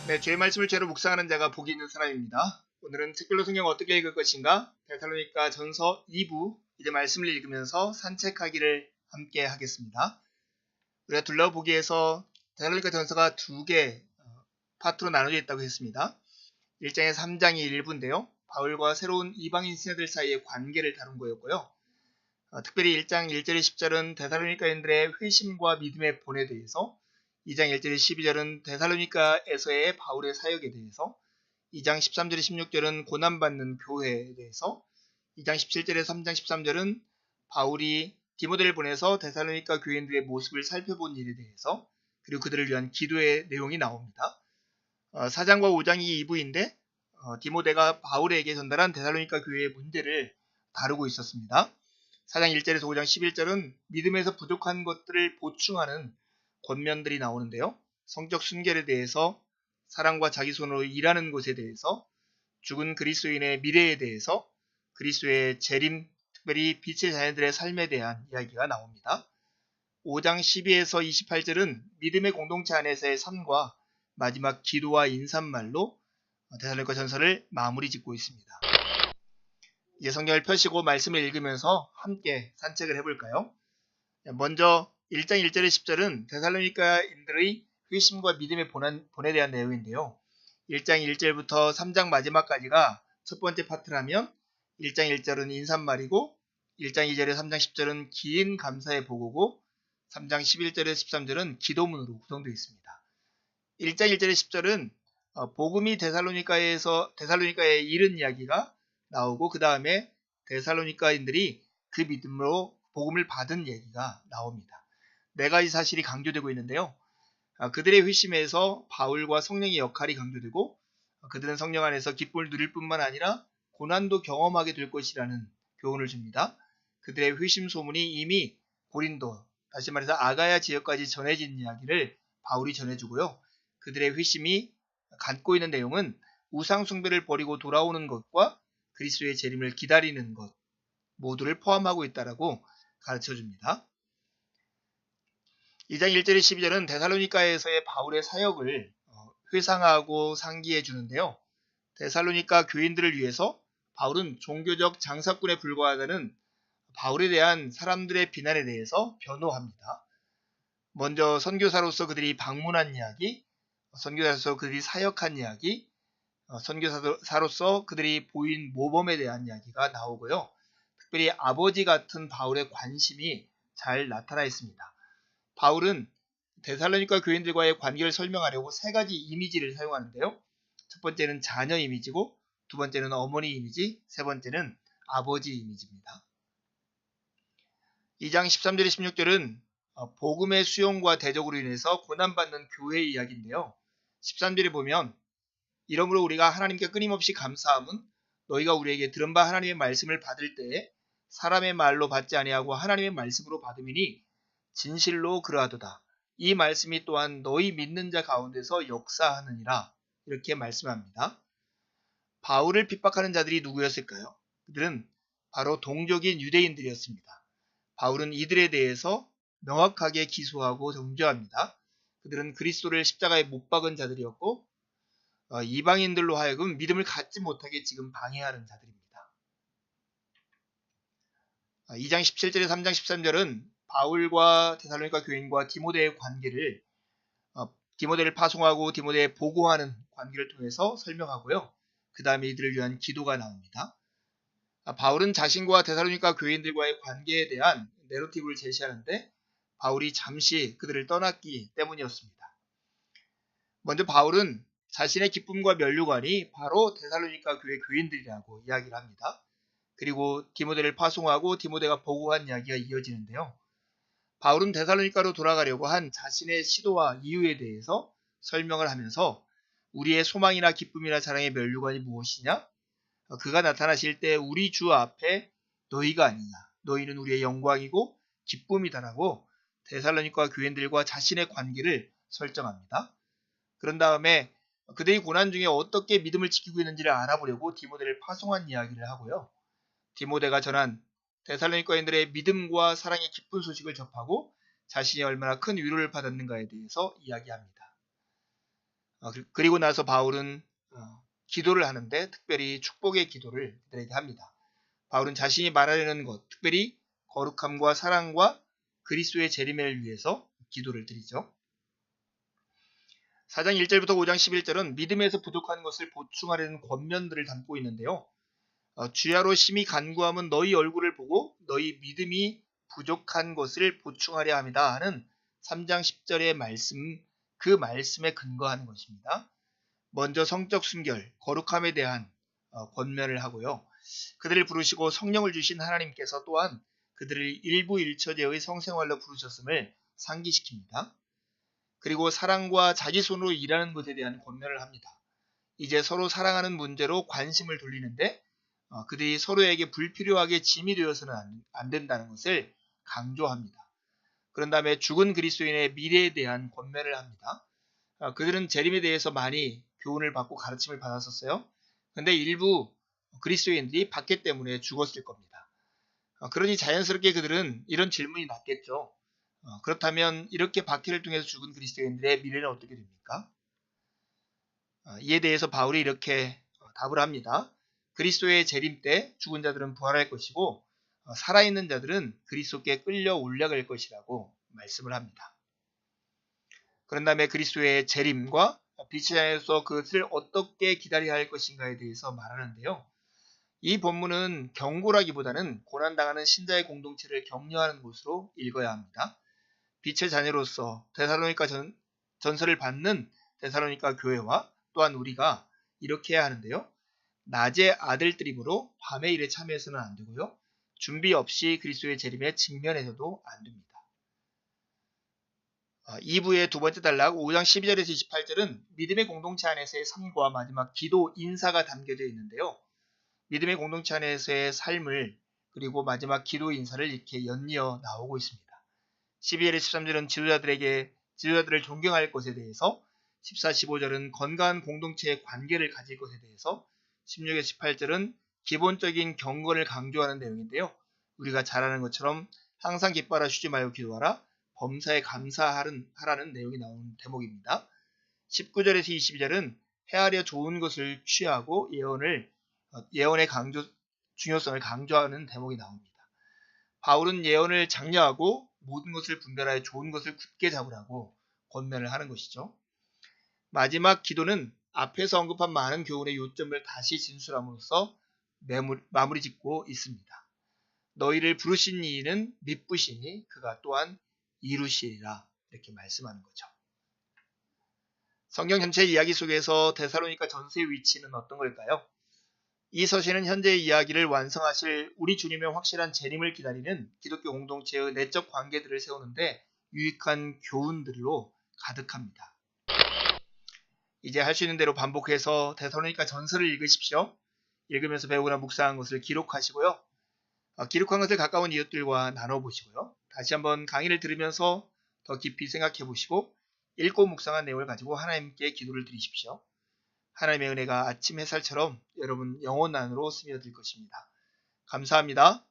네, 주의 말씀을 죄로 묵상하는 자가 복이 있는 사람입니다. 오늘은 특별로 성경 어떻게 읽을 것인가? 데살로니가 전서 2부 이제 말씀을 읽으면서 산책하기를 함께 하겠습니다. 우리가 둘러보기에서 데살로니가 전서가 두 개 파트로 나눠져 있다고 했습니다. 1장에서 3장이 일부인데요. 바울과 새로운 이방인 신하들 사이의 관계를 다룬 거였고요. 특별히 1장 1절에 10절은 데살로니가인들의 회심과 믿음의 본에 대해서, 2장 1절에 12절은 데살로니가에서의 바울의 사역에 대해서, 2장 13절에 16절은 고난받는 교회에 대해서, 2장 17절에 3장 13절은 바울이 디모데를 보내서 데살로니가 교인들의 모습을 살펴본 일에 대해서, 그리고 그들을 위한 기도의 내용이 나옵니다. 4장과 5장이 2부인데 디모데가 바울에게 전달한 데살로니가 교회의 문제를 다루고 있었습니다. 4장 1절에서 5장 11절은 믿음에서 부족한 것들을 보충하는 권면들이 나오는데요. 성적 순결에 대해서, 사랑과 자기 손으로 일하는 것에 대해서, 죽은 그리스도인의 미래에 대해서, 그리스도의 재림, 특별히 빛의 자녀들의 삶에 대한 이야기가 나옵니다. 5장 12에서 28절은 믿음의 공동체 안에서의 삶과 마지막 기도와 인사말로 데살로니가 전서를 마무리 짓고 있습니다. 이제 성경을 펴시고 말씀을 읽으면서 함께 산책을 해볼까요? 먼저 1장 1절에 10절은 데살로니가인들의 회심과 믿음의 본에 대한 내용인데요. 1장 1절부터 3장 마지막까지가 첫 번째 파트라면 1장 1절은 인사말이고, 1장 2절에 3장 10절은 긴 감사의 보고고, 3장 11절에 13절은 기도문으로 구성되어 있습니다. 1장 1절에 10절은 복음이 데살로니가에 이른 이야기가 나오고, 그 다음에 데살로니가인들이 그 믿음으로 복음을 받은 얘기가 나옵니다. 네 가지 사실이 강조되고 있는데요. 그들의 회심에서 바울과 성령의 역할이 강조되고, 그들은 성령 안에서 기쁨을 누릴 뿐만 아니라 고난도 경험하게 될 것이라는 교훈을 줍니다. 그들의 회심 소문이 이미 고린도, 다시 말해서 아가야 지역까지 전해진 이야기를 바울이 전해주고요. 그들의 회심이 갖고 있는 내용은 우상 숭배를 버리고 돌아오는 것과 그리스도의 재림을 기다리는 것 모두를 포함하고 있다라고 가르쳐줍니다. 2장 1절에 12절은 데살로니가에서의 바울의 사역을 회상하고 상기해 주는데요. 데살로니가 교인들을 위해서 바울은 종교적 장사꾼에 불과하다는 바울에 대한 사람들의 비난에 대해서 변호합니다. 먼저 선교사로서 그들이 방문한 이야기, 선교사로서 그들이 사역한 이야기, 선교사로서 그들이 보인 모범에 대한 이야기가 나오고요. 특별히 아버지 같은 바울의 관심이 잘 나타나 있습니다. 바울은 데살로니가 교인들과의 관계를 설명하려고 세 가지 이미지를 사용하는데요. 첫 번째는 자녀 이미지고, 두 번째는 어머니 이미지, 세 번째는 아버지 이미지입니다. 2장 13절에 16절은 복음의 수용과 대적으로 인해서 고난받는 교회의 이야기인데요. 13절에 보면, 이러므로 우리가 하나님께 끊임없이 감사함은 너희가 우리에게 들은 바 하나님의 말씀을 받을 때에 사람의 말로 받지 아니하고 하나님의 말씀으로 받음이니 진실로 그러하도다. 이 말씀이 또한 너희 믿는 자 가운데서 역사하느니라. 이렇게 말씀합니다. 바울을 핍박하는 자들이 누구였을까요? 그들은 바로 동족인 유대인들이었습니다. 바울은 이들에 대해서 명확하게 기소하고 정죄합니다. 그들은 그리스도를 십자가에 못 박은 자들이었고, 이방인들로 하여금 믿음을 갖지 못하게 지금 방해하는 자들입니다. 2장 17절에 3장 13절은 바울과 데살로니가 교인과 디모데의 관계를, 디모데를 파송하고 디모데에 보고하는 관계를 통해서 설명하고요. 그 다음에 이들을 위한 기도가 나옵니다. 바울은 자신과 데살로니가 교인들과의 관계에 대한 내러티브를 제시하는데, 바울이 잠시 그들을 떠났기 때문이었습니다. 먼저 바울은 자신의 기쁨과 면류관이 바로 데살로니가 교회 교인들이라고 이야기를 합니다. 그리고 디모데를 파송하고 디모데가 보고한 이야기가 이어지는데요. 바울은 데살로니가로 돌아가려고 한 자신의 시도와 이유에 대해서 설명을 하면서, 우리의 소망이나 기쁨이나 자랑의 면류관이 무엇이냐? 그가 나타나실 때 우리 주 앞에 너희가 아니냐, 너희는 우리의 영광이고 기쁨이다라고 데살로니가 교인들과 자신의 관계를 설정합니다. 그런 다음에 그들이 고난 중에 어떻게 믿음을 지키고 있는지를 알아보려고 디모데를 파송한 이야기를 하고요. 디모데가 전한 데살로니가인들의 믿음과 사랑의 기쁜 소식을 접하고 자신이 얼마나 큰 위로를 받았는가에 대해서 이야기합니다. 그리고 나서 바울은 기도를 하는데 특별히 축복의 기도를 그들에게 합니다. 바울은 자신이 말하려는 것, 특별히 거룩함과 사랑과 그리스도의 재림을 위해서 기도를 드리죠. 4장 1절부터 5장 11절은 믿음에서 부족한 것을 보충하려는 권면들을 담고 있는데요. 주야로 심히 간구함은 너희 얼굴을 보고 너희 믿음이 부족한 것을 보충하려 합니다 하는 3장 10절의 말씀, 그 말씀에 근거하는 것입니다. 먼저 성적 순결, 거룩함에 대한 권면을 하고요. 그들을 부르시고 성령을 주신 하나님께서 또한 그들을 일부 일처제의 성생활로 부르셨음을 상기시킵니다. 그리고 사랑과 자기 손으로 일하는 것에 대한 권면을 합니다. 이제 서로 사랑하는 문제로 관심을 돌리는데 그들이 서로에게 불필요하게 짐이 되어서는 안 된다는 것을 강조합니다. 그런 다음에 죽은 그리스도인의 미래에 대한 권면을 합니다. 그들은 재림에 대해서 많이 교훈을 받고 가르침을 받았었어요. 근데 일부 그리스도인들이 받기 때문에 죽었을 겁니다. 그러니 자연스럽게 그들은 이런 질문이 났겠죠. 그렇다면 이렇게 박해를 통해서 죽은 그리스도인들의 미래는 어떻게 됩니까? 이에 대해서 바울이 이렇게 답을 합니다. 그리스도의 재림 때 죽은 자들은 부활할 것이고 살아있는 자들은 그리스도께 끌려 올라갈 것이라고 말씀을 합니다. 그런 다음에 그리스도의 재림과 빛의 자녀로서 그것을 어떻게 기다려야 할 것인가에 대해서 말하는데요. 이 본문은 경고라기보다는 고난당하는 신자의 공동체를 격려하는 것으로 읽어야 합니다. 빛의 자녀로서 데살로니가 전서를 받는 데살로니가 교회와 또한 우리가 이렇게 해야 하는데요. 낮의 아들들이므로 밤의 일에 참여해서는 안 되고요. 준비 없이 그리스도의 재림에 직면해서도 안 됩니다. 2부의 두 번째 단락 5장 12절에서 28절은 믿음의 공동체 안에서의 삶과 마지막 기도 인사가 담겨져 있는데요. 믿음의 공동체 안에서의 삶을 그리고 마지막 기도 인사를 이렇게 연이어 나오고 있습니다. 12절에 13절은 지도자들을 존경할 것에 대해서, 14, 15절은 건강한 공동체의 관계를 가질 것에 대해서, 16에 18절은 기본적인 경건을 강조하는 내용인데요. 우리가 잘 아는 것처럼 항상 기뻐하라, 쉬지 말고 기도하라, 범사에 감사하라는 내용이 나오는 대목입니다. 19절에서 22절은 헤아려 좋은 것을 취하고 예언의 중요성을 강조하는 대목이 나옵니다. 바울은 예언을 장려하고 모든 것을 분별하여 좋은 것을 굳게 잡으라고 권면을 하는 것이죠. 마지막 기도는 앞에서 언급한 많은 교훈의 요점을 다시 진술함으로써 마무리 짓고 있습니다. 너희를 부르신 이는 미쁘시니 그가 또한 이루시리라, 이렇게 말씀하는 거죠. 성경 전체 이야기 속에서 데살로니가 전서의 위치는 어떤 걸까요? 이 서신은 현재의 이야기를 완성하실 우리 주님의 확실한 재림을 기다리는 기독교 공동체의 내적 관계들을 세우는데 유익한 교훈들로 가득합니다. 이제 할 수 있는 대로 반복해서 데살로니가 전서를 읽으십시오. 읽으면서 배우거나 묵상한 것을 기록하시고요. 기록한 것을 가까운 이웃들과 나눠보시고요. 다시 한번 강의를 들으면서 더 깊이 생각해 보시고 읽고 묵상한 내용을 가지고 하나님께 기도를 드리십시오. 하나님의 은혜가 아침 햇살처럼 여러분 영혼 안으로 스며들 것입니다. 감사합니다.